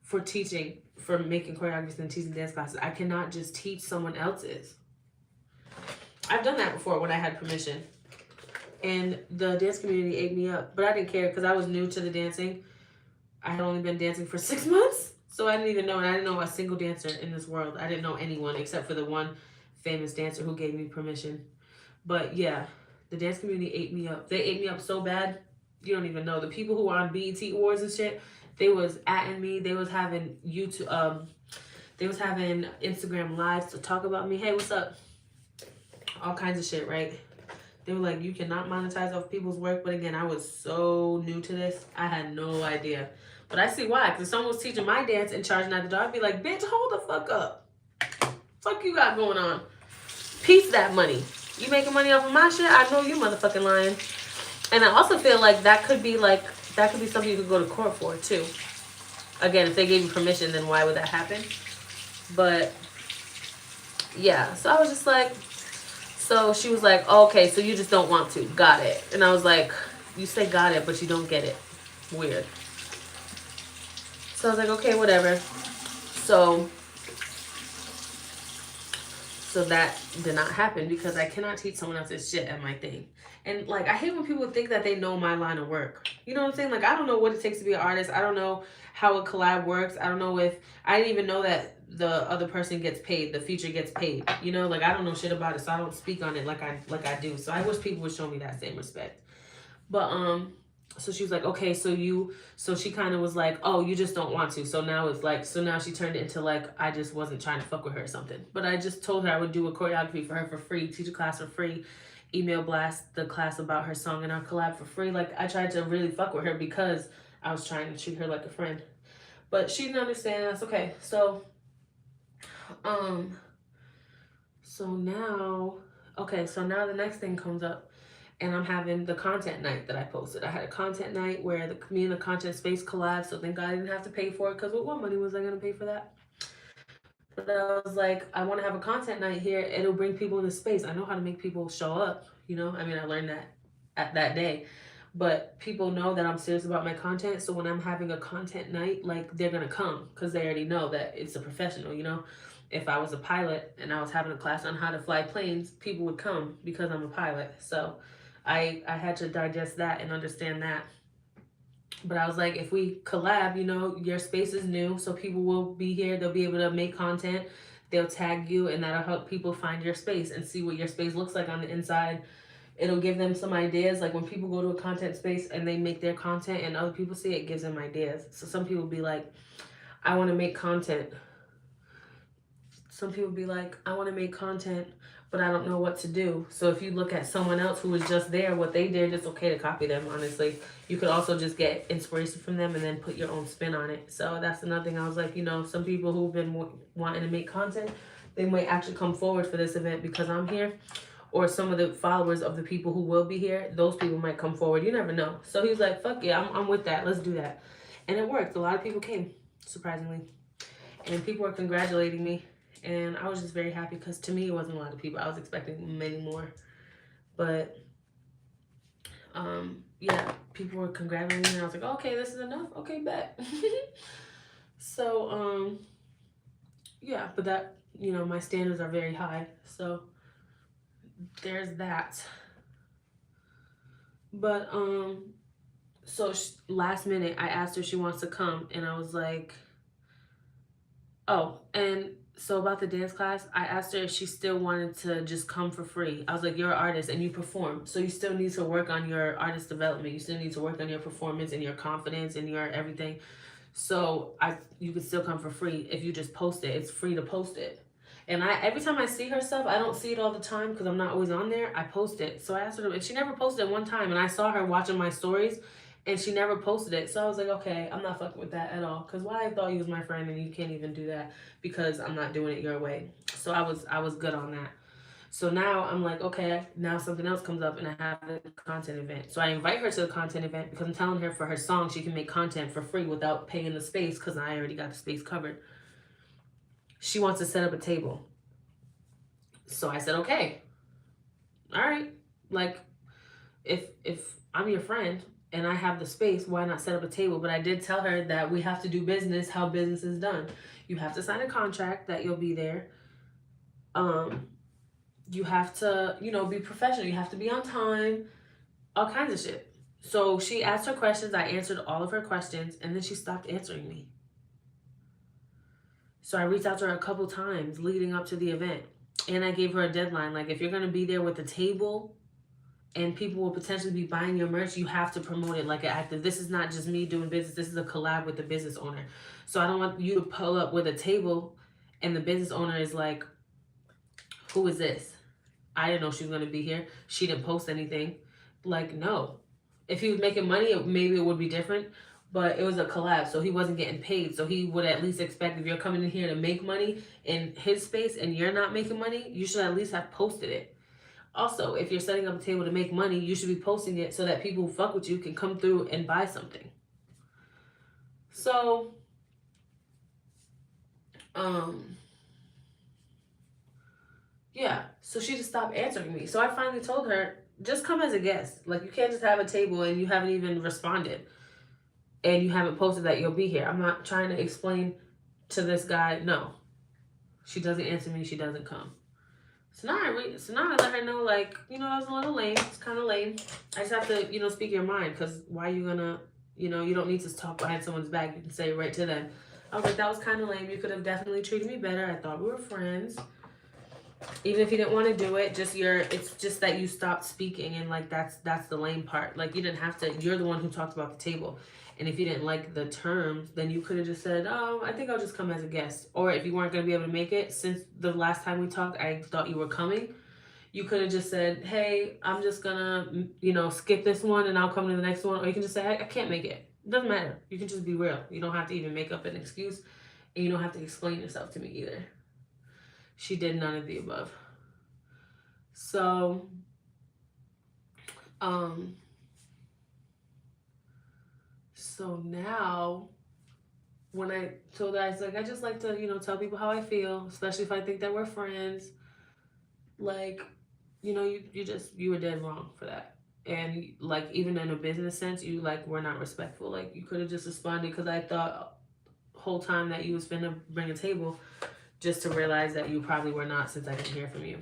for making choreographies and teaching dance classes. I cannot just teach someone else's. I've done that before when I had permission. And the dance community ate me up. But I didn't care because I was new to the dancing. I had only been dancing for 6 months. So I didn't even know. And I didn't know a single dancer in this world. I didn't know anyone except for the one famous dancer who gave me permission. But yeah, the dance community ate me up. They ate me up so bad, you don't even know. The people who were on BET Awards and shit, they was atting me. They was having YouTube, they was having Instagram lives to talk about me. Hey, what's up? All kinds of shit, right? They were like, you cannot monetize off people's work. But again, I was so new to this. I had no idea. But I see why. Because if someone was teaching my dance and charging at the door, I'd be like, bitch, hold the fuck up. Fuck you got going on. Piece that money. You making money off of my shit? I know you motherfucking lying. And I also feel like that could be something you could go to court for too. Again, if they gave you permission, then why would that happen? But yeah, so I was just like, so she was like, oh, okay, so you just don't want to. Got it. And I was like, you say got it, but you don't get it. Weird. So I was like, okay, whatever. So that did not happen because I cannot teach someone else's shit at my thing. And like, I hate when people think that they know my line of work. You know what I'm saying? Like, I don't know what it takes to be an artist. I don't know how a collab works. I don't know I didn't even know that the other person gets paid, the feature gets paid. Like, I don't know shit about it, so I don't speak on it like I do. So I wish people would show me that same respect. But so she was like, okay, so she kind of was like, oh, you just don't want to. So now it's like, so now she turned it into like, I just wasn't trying to fuck with her or something. But I just told her I would do a choreography for her for free, teach a class for free, email blast the class about her song and our collab for free. Like, I tried to really fuck with her because I was trying to treat her like a friend. But she didn't understand. That's okay. So now the next thing comes up. And I'm having the content night that I posted. I had a content night where me and the content space collabed. So thank God I didn't have to pay for it. Because with what money was I going to pay for that? But I was like, I want to have a content night here. It'll bring people in the space. I know how to make people show up. I learned that at that day. But people know that I'm serious about my content. So when I'm having a content night, like, they're going to come. Because they already know that it's a professional, If I was a pilot and I was having a class on how to fly planes, people would come because I'm a pilot. So I had to digest that and understand that. But I was like, if we collab, your space is new, so people will be here. They'll be able to make content. They'll tag you, and that'll help people find your space and see what your space looks like on the inside. It'll give them some ideas. Like, when people go to a content space and they make their content and other people see it, it gives them ideas. So some people be like, I want to make content. Some people be like, I want to make content, but I don't know what to do. So if you look at someone else who was just there, what they did, it's okay to copy them, honestly. You could also just get inspiration from them and then put your own spin on it. So that's another thing. I was like, some people who've been wanting to make content, they might actually come forward for this event because I'm here. Or some of the followers of the people who will be here, those people might come forward. You never know. So he was like, fuck yeah, I'm with that. Let's do that. And it worked. A lot of people came, surprisingly. And people were congratulating me. And I was just very happy because to me, it wasn't a lot of people. I was expecting many more. But, yeah, people were congratulating me. And I was like, okay, this is enough. Okay, bet. So, yeah, but that, my standards are very high. So there's that. But, so last minute, I asked her if she wants to come. And I was like, Oh, and so about the dance class, I asked her if she still wanted to just come for free. I was like, you're an artist and you perform. So you still need to work on your artist development. You still need to work on your performance and your confidence and your everything. So you could still come for free if you just post it. It's free to post it. And every time I see her stuff, I don't see it all the time because I'm not always on there. I post it. So I asked her, and she never posted it one time. And I saw her watching my stories, and she never posted it. So I was like, okay, I'm not fucking with that at all. Cause why? I thought you was my friend, and you can't even do that because I'm not doing it your way. So I was good on that. So now I'm like, okay, now something else comes up and I have a content event. So I invite her to the content event because I'm telling her for her song she can make content for free without paying the space because I already got the space covered. She wants to set up a table. So I said, okay, all right. Like if I'm your friend and I have the space, why not set up a table? But I did tell her that we have to do business how business is done. You have to sign a contract that you'll be there. Um, you have to, be professional. You have to be on time, all kinds of shit. So she asked her questions. I answered all of her questions, and then she stopped answering me. So I reached out to her a couple times leading up to the event, and I gave her a deadline. Like, if you're gonna be there with a table and people will potentially be buying your merch, you have to promote it like an active. This is not just me doing business. This is a collab with the business owner. So I don't want you to pull up with a table, and the business owner is like, "Who is this? I didn't know she was gonna be here. She didn't post anything." Like, no. If he was making money, maybe it would be different. But it was a collab, so he wasn't getting paid. So he would at least expect if you're coming in here to make money in his space and you're not making money, you should at least have posted it. Also, if you're setting up a table to make money, you should be posting it so that people who fuck with you can come through and buy something. So, um, yeah. So she just stopped answering me. So I finally told her, just come as a guest. Like, you can't just have a table and you haven't even responded and you haven't posted that you'll be here. I'm not trying to explain to this guy, no. She doesn't answer me, she doesn't come. So now I let her know, like, that was a little lame. It's kind of lame. I just have to, speak your mind, because why are you gonna, you don't need to talk behind someone's back. You can say it right to them. I was like, that was kind of lame. You could have definitely treated me better. I thought we were friends. Even if you didn't want to do it, it's just that you stopped speaking, and like that's the lame part. Like, you didn't have to. You're the one who talked about the table. And if you didn't like the terms, then you could have just said, "Oh, I think I'll just come as a guest." Or if you weren't going to be able to make it, since the last time we talked, I thought you were coming, you could have just said, "Hey, I'm just going to, skip this one and I'll come to the next one." Or you can just say, I can't make it. It doesn't matter. You can just be real. You don't have to even make up an excuse. And you don't have to explain yourself to me either. She did none of the above. So, so now when I told her, I was like, I just like to, tell people how I feel, especially if I think that we're friends. Like, you were dead wrong for that. And like, even in a business sense, you were not respectful. Like, you could have just responded, because I thought the whole time that you was finna bring a table, just to realize that you probably were not, since I didn't hear from you.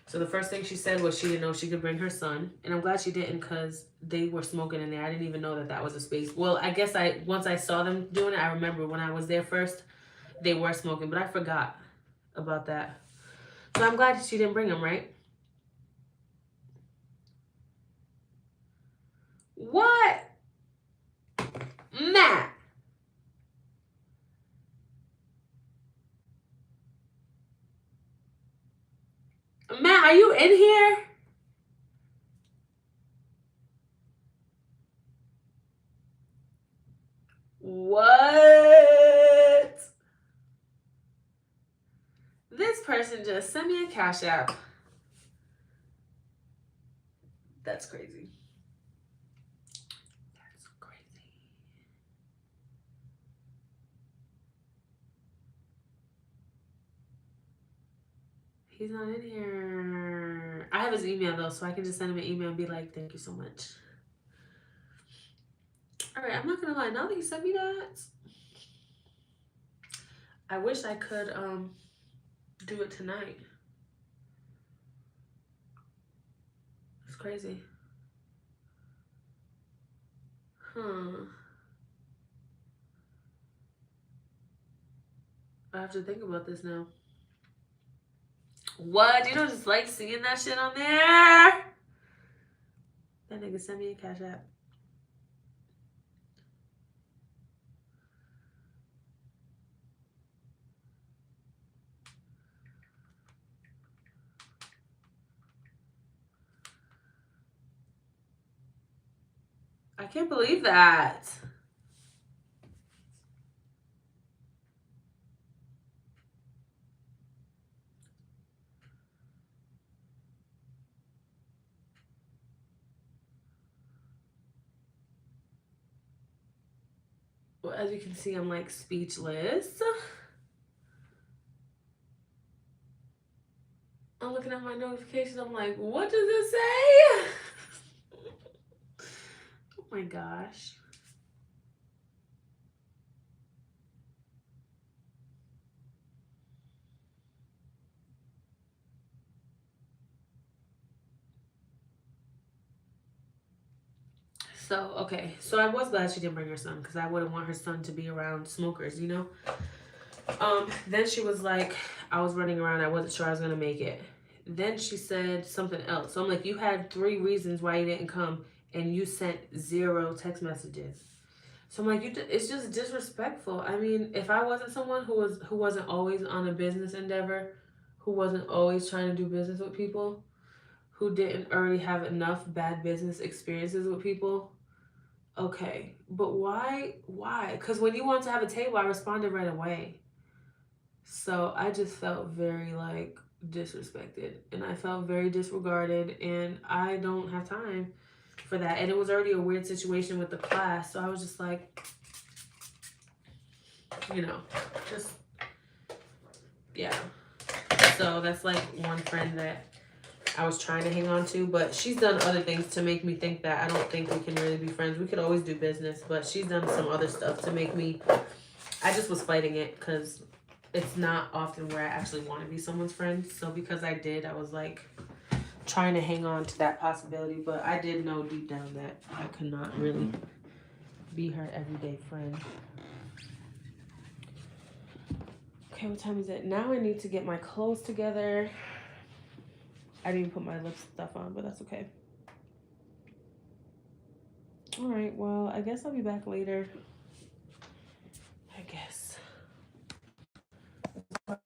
So the first thing she said was she didn't know she could bring her son. And I'm glad she didn't, because they were smoking in there. I didn't even know that was a space. Well, I guess once I saw them doing it, I remember when I was there first, they were smoking. But I forgot about that. So I'm glad she didn't bring him, right? What? Matt. Matt, are you in here? What? This person just sent me a Cash App. That's crazy. That's crazy. He's not in here. I have his email though, so I can just send him an email and be like, thank you so much. Alright, I'm not gonna lie, now that you sent me that, I wish I could do it tonight. It's crazy. I have to think about this now. What? You don't just like seeing that shit on there? That nigga sent me a cash app. I can't believe that. Well, as you can see, I'm like speechless. I'm looking at my notifications. I'm like, what does it say? Oh my gosh. So, okay. So I was glad she didn't bring her son because I wouldn't want her son to be around smokers, you know? Then she was like, I was running around. I wasn't sure I was going to make it. Then she said something else. So I'm like, you had 3 reasons why you didn't come and you sent 0 text messages. So I'm like, it's just disrespectful. I mean, if I wasn't someone who wasn't always on a business endeavor, who wasn't always trying to do business with people, who didn't already have enough bad business experiences with people, okay. But why? Why? Because when you wanted to have a table, I responded right away. So I just felt very like disrespected and I felt very disregarded and I don't have time for that. And it was already a weird situation with the class. So I was just like, you know, just, yeah. So that's like one friend that I was trying to hang on to, but she's done other things to make me think that I don't think we can really be friends. We could always do business, but she's done some other stuff to make me, I just was fighting it because it's not often where I actually want to be someone's friend. So because I did, I was like trying to hang on to that possibility, but I did know deep down that I could not really be her everyday friend. Okay, what time is it? Now I need to get my clothes together. I didn't put my lip stuff on, but that's okay. All right, well, I guess I'll be back later. I guess. It's my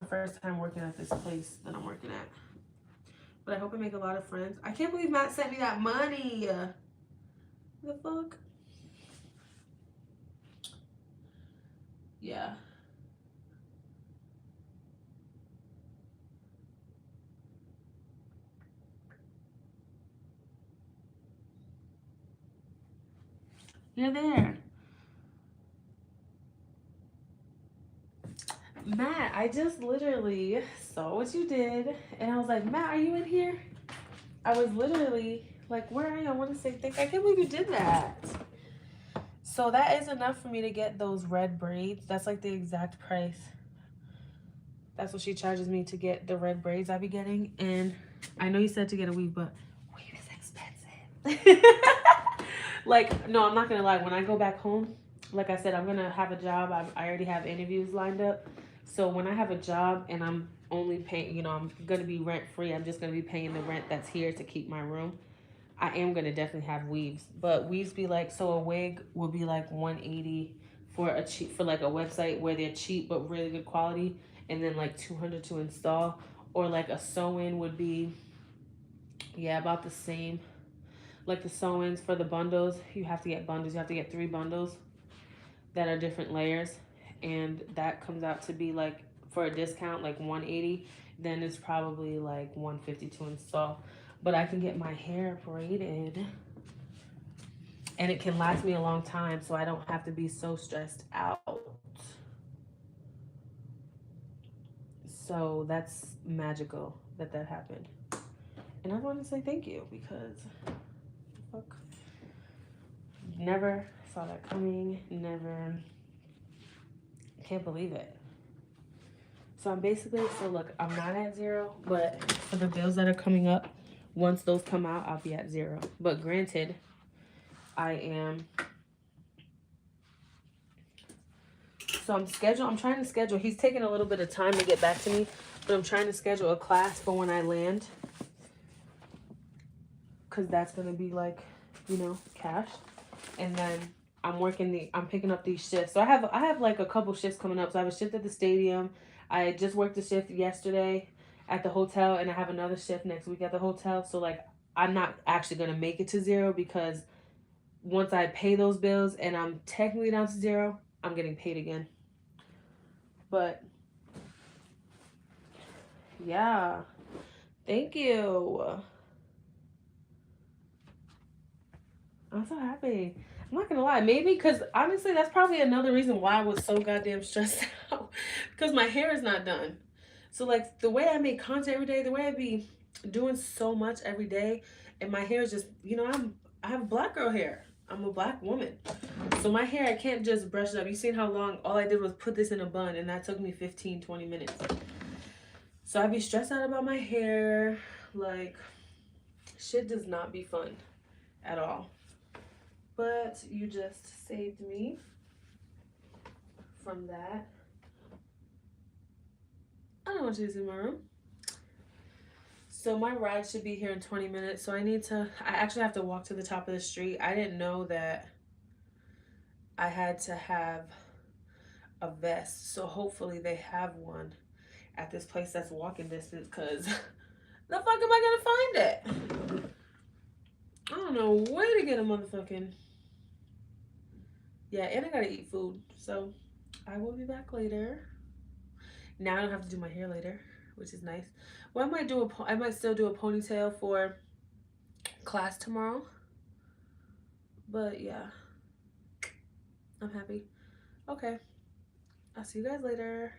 first time working at this place that I'm working at. But I hope I make a lot of friends. I can't believe Matt sent me that money. The fuck? Yeah. You're there. Matt, I just literally saw what you did. And I was like, Matt, are you in here? I was literally like, where are you? I want to say thank you. I can't believe you did that. So that is enough for me to get those red braids. That's like the exact price. That's what she charges me to get the red braids I be getting. And I know you said to get a weave, but weave is expensive. Like, no, I'm not going to lie. When I go back home, like I said, I'm going to have a job. I already have interviews lined up. So when I have a job and I'm only paying, you know, I'm going to be rent free. I'm just going to be paying the rent that's here to keep my room. I am going to definitely have weaves. But weaves be like, so a wig will be like $180 for a cheap, for like a website where they're cheap but really good quality. And then like $200 to install. Or like a sew-in would be, yeah, about the same. Like the sew-ins for the bundles, you have to get bundles. You have to get 3 bundles that are different layers. And that comes out to be like, for a discount, like $180. Then it's probably like $150 to install. But I can get my hair braided. And it can last me a long time, so I don't have to be so stressed out. So that's magical that happened. And I want to say thank you because, fuck, never saw that coming. Never, can't believe it. So I'm basically, so look, I'm not at 0, but for the bills that are coming up, once those come out, I'll be at 0. But granted, I am So I'm trying to schedule. He's taking a little bit of time to get back to me, but I'm trying to schedule a class for when I land. Because that's going to be like, you know, cash. And then I'm picking up these shifts. So I have like a couple shifts coming up. So I have a shift at the stadium. I just worked a shift yesterday at the hotel, and I have another shift next week at the hotel. So like, I'm not actually going to make it to zero, because once I pay those bills and I'm technically down to zero, I'm getting paid again. But yeah, thank you. I'm so happy. I'm not gonna lie, maybe because honestly, that's probably another reason why I was so goddamn stressed out, because my hair is not done. So like the way I make content every day, the way I be doing so much every day, and my hair is just, you know, I have black girl hair. I'm a black woman. So my hair, I can't just brush it up. You seen how long all I did was put this in a bun, and that took me 15-20 minutes. So I be stressed out about my hair. Like, shit does not be fun at all. But you just saved me from that. I don't want you to see my room. So my ride should be here in 20 minutes. So I actually have to walk to the top of the street. I didn't know that I had to have a vest. So hopefully they have one at this place that's walking distance, because the fuck am I gonna find it? I don't know where to get a motherfucking... Yeah, and I gotta eat food. So I will be back later. Now I don't have to do my hair later, which is nice. Well, I might still do a ponytail for class tomorrow. But yeah, I'm happy. Okay, I'll see you guys later.